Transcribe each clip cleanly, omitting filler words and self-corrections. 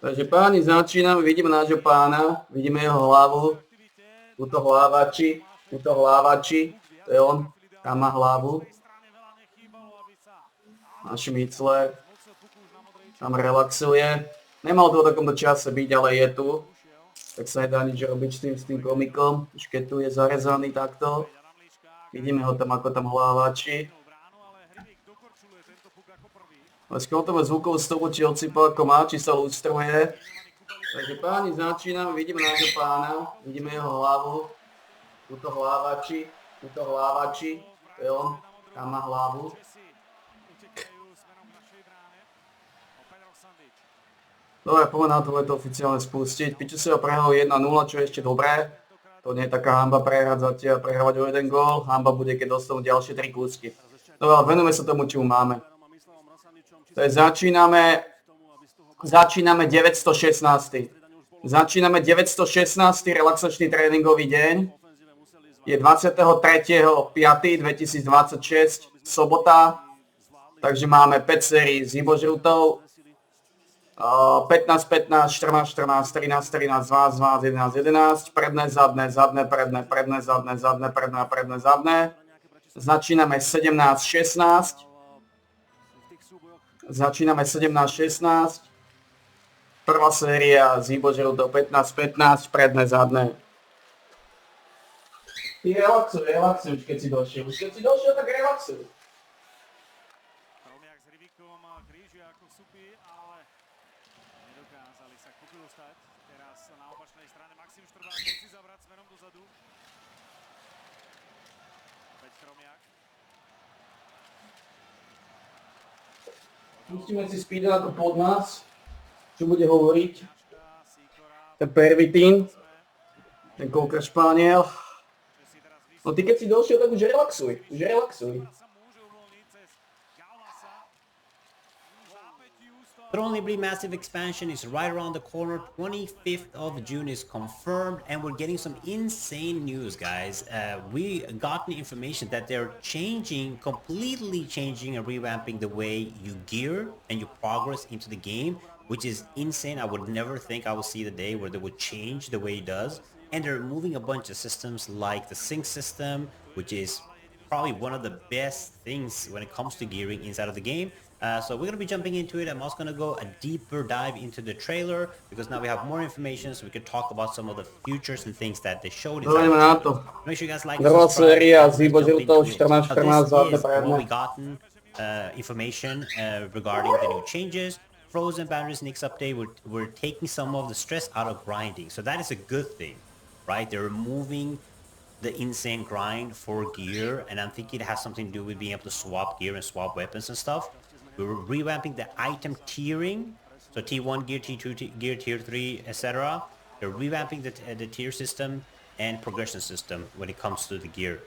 Takže páni, začíname, vidíme nášho pána, vidíme jeho hlavu, tuto hlávači, to je on, tam má hlavu. Na šmícle, tam relaxuje. Nemal to v takomto čase byť, ale je tu. Tak sa nedá nič robiť s tým komikom, už keď tu je zarezaný takto. Vidíme ho tam, ako tam hlávači. Ale skôr to zvukov stopu, či odsypal, ako má, či sa lustruje. Takže páni, začíname, vidíme nášho pána, vidíme jeho hlavu. Tuto hlávači, to je on, tam má hlavu. Dobre, poďme na to oficiálne spustiť. Piču sa ho prehralo 1-0, čo je ešte dobré. To nie je taká hanba prehrať zatiaľ, prehrávať o jeden gól. Hanba bude, keď dostanú ďalšie 3 kúsky. Dobre, ale venujeme sa tomu, čo máme. To je začíname 916. Začíname 916. relaxačný tréningový deň. Je 23.5.2026, sobota. Takže máme 5 sérií z ibožrutov. 15, 15, 14, 14, 13, 13, 12, 12, 11, 11, predné, zadné, predné, zadné, predné, zadné. Začíname 17, 16. Prvá séria z ibožrutov 15, 15, predné, zadné. Ty relaxuj, už keď si došiel. Tak relaxuj. Pustíme si speeda ako pod nás, čo bude hovoriť. Ten pervitín, ten kouka španiel. No ty keď si došiel, tak už relaxuj. Thronibly Massive Expansion is right around the corner. 25th of June is confirmed, and we're getting some insane news, guys. We got the information that they're completely changing and revamping the way you gear and you progress into the game, which is insane. I would never think I would see the day where they would change the way it does. And they're removing a bunch of systems like the sync system, which is probably one of the best things when it comes to gearing inside of the game. So we're going to be jumping into it. I'm also going to go a deeper dive into the trailer because now we have more information, so we can talk about some of the futures and things that they showed. Make sure you guys like and subscribe. This is what we gotten information regarding the new changes. Frozen Boundaries Nix update, we're taking some of the stress out of grinding. So that is a good thing, right? They're removing the insane grind for gear, and I'm thinking it has something to do with being able to swap gear and swap weapons and stuff. We're revamping the item tiering, so T1 gear, T2 gear, Tier 3, etc. They're revamping the tier system and progression system when it comes to the gear.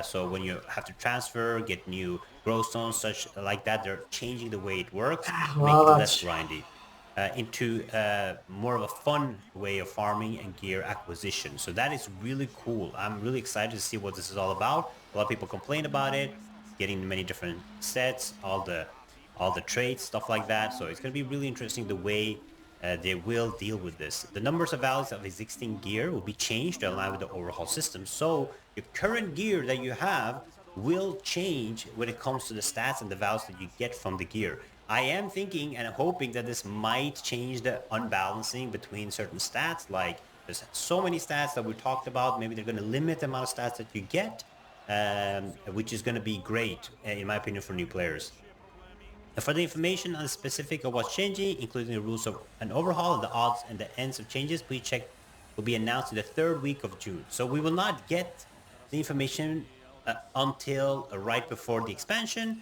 So when you have to transfer, get new growth stones, such like that, they're changing the way it works, making it less grindy, into more of a fun way of farming and gear acquisition. So that is really cool. I'm really excited to see what this is all about. A lot of people complain about it, getting many different sets, all the traits, stuff like that. So it's going to be really interesting the way they will deal with this. The numbers of values of existing gear will be changed to align with the overhaul system. So your current gear that you have will change when it comes to the stats and the values that you get from the gear. I am thinking and hoping that this might change the unbalancing between certain stats. Like there's so many stats that we talked about. Maybe they're going to limit the amount of stats that you get, which is going to be great, in my opinion, for new players. For the information on the specific of what's changing, including the rules of an overhaul and the odds and the ends of changes, please check will be announced in the 3rd week of June. So we will not get the information until right before the expansion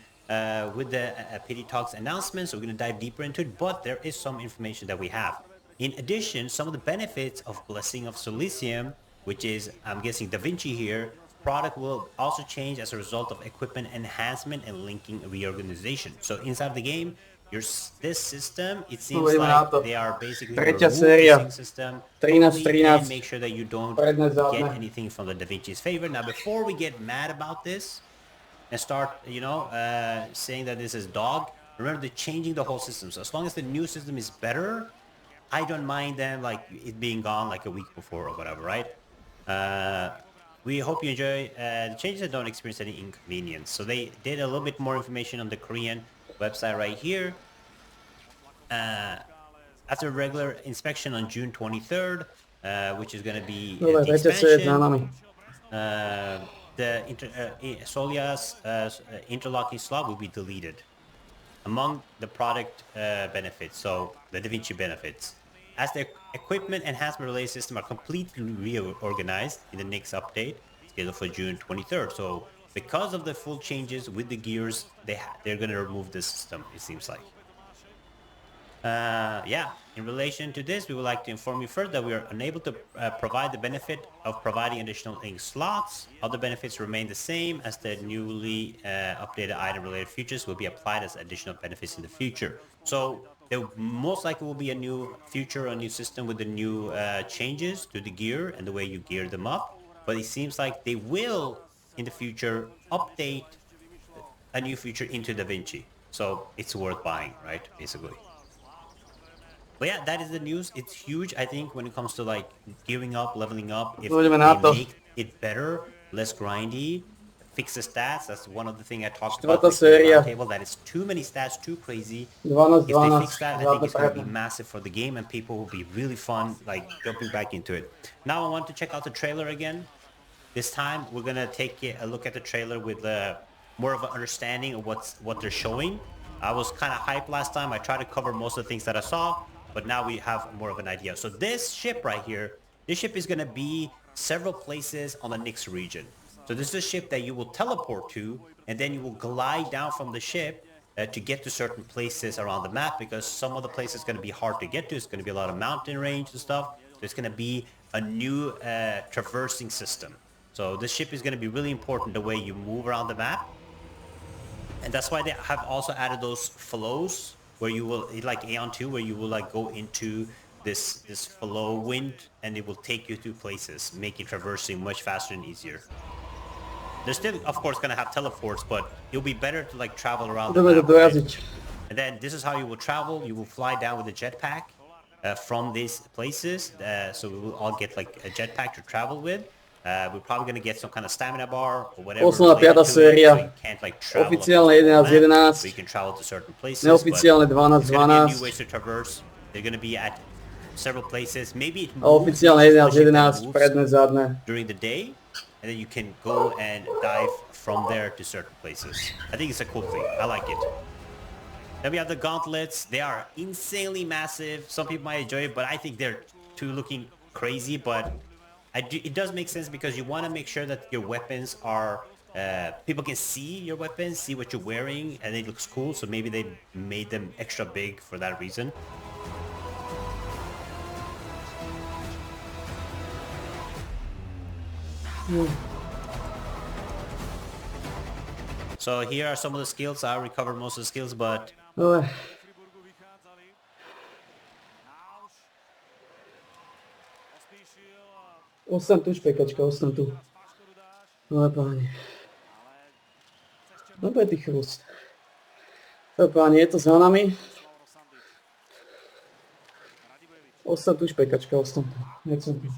with the PD Talks announcement. So we're going to dive deeper into it, but there is some information that we have. In addition, some of the benefits of Blessing of Silesium, which is, I'm guessing, Da Vinci here, product will also change as a result of equipment enhancement and linking reorganization. So inside the game, this system, it seems like they are basically removing the sync system and make sure that you don't get anything from the Da Vinci's favor. Now, before we get mad about this and start, saying that this is dog, Remember, they're changing the whole system. So as long as the new system is better, I don't mind them like it being gone like a week before or whatever, right? We hope you enjoy the changes and don't experience any inconvenience. So they did a little bit more information on the Korean website right here. After regular inspection on June 23rd, which is going to be Dobre, the dajte sieť za expansion, nami. Solia's interlocking slot will be deleted among the product benefits, so the DaVinci benefits. As the equipment enhancement relay system are completely reorganized in the next update, scheduled for June 23rd. So because of the full changes with the gears, they're going to remove this system, it seems like. Yeah, in relation to this, we would like to inform you first that we are unable to provide the benefit of providing additional ink slots. Other benefits remain the same, as the newly updated item-related features will be applied as additional benefits in the future. So there most likely will be a new feature, a new system with the new changes to the gear and the way you gear them up. But it seems like they will, in the future, update a new feature into DaVinci. So it's worth buying, right? Basically. But yeah, that is the news. It's huge, I think, when it comes to like gearing up, leveling up. If they make it better, less grindy, fix the stats. That's one of the things I talked about in the roundtable. That is too many stats, too crazy. If they fix that, I think it's going to be massive for the game, and people will be really fun, like jumping back into it. Now I want to check out the trailer again. This time we're gonna take a look at the trailer with more of an understanding of what they're showing. I was kind of hyped last time. I tried to cover most of the things that I saw, but now we have more of an idea. So this ship right here, this ship is gonna be several places on the Nyx region. So this is a ship that you will teleport to, and then you will glide down from the ship to get to certain places around the map, because some of the places going to be hard to get to. It's going to be a lot of mountain range and stuff. There's going to be a new traversing system. So this ship is going to be really important, the way you move around the map. And that's why they have also added those flows, where you will, like Aeon 2, where you will like go into this flow wind, and it will take you to places, making traversing much faster and easier. They're still, of course, going to have teleports, but it'll be better to like travel around the map, right? And then this is how you will travel. You will fly down with a jetpack from these places. So we will all get like a jetpack to travel with. We're probably going to get some kind of stamina bar or whatever. Posledná 5. séria. So you can't like travel. Oficiálne 11-11. So you can travel to certain places. Neoficiálne 12-12. There's going to be new ways to traverse. They're going to be at several places. Maybe it oficiálne 11-11, predné, zadné. during the day, and then you can go and dive from there to certain places. I think it's a cool thing. I like it. Then we have the gauntlets. They are insanely massive. Some people might enjoy it, but I think they're too looking crazy. But it does make sense, because you want to make sure that your weapons are... people can see your weapons, see what you're wearing, and it looks cool. So maybe they made them extra big for that reason. So here are some of the skills. I recovered most of the skills, but... Ostan tu, špekačka, ostan tu. No páni. No bude tých chrust. No páni, je to za nami. Ostan tu, špekačka, ostan tu. Nechcem tu.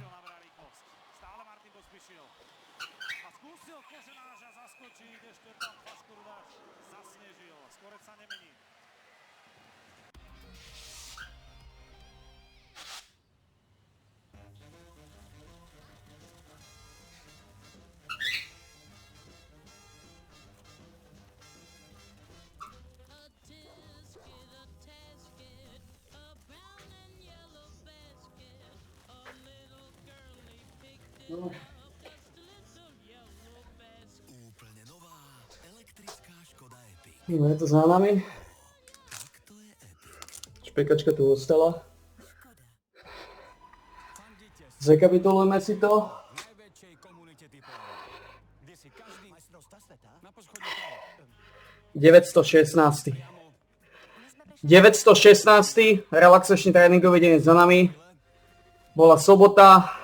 No, je to za nami. Špekačka tu ostala. Zrekapitulujeme si to. 916. 916. relaxačný tréningový deň za nami. Bola sobota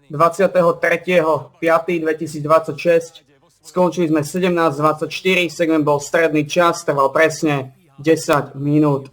23.5.2026. Skončili sme 17.24, segment bol stredný čas, trval presne 10 minút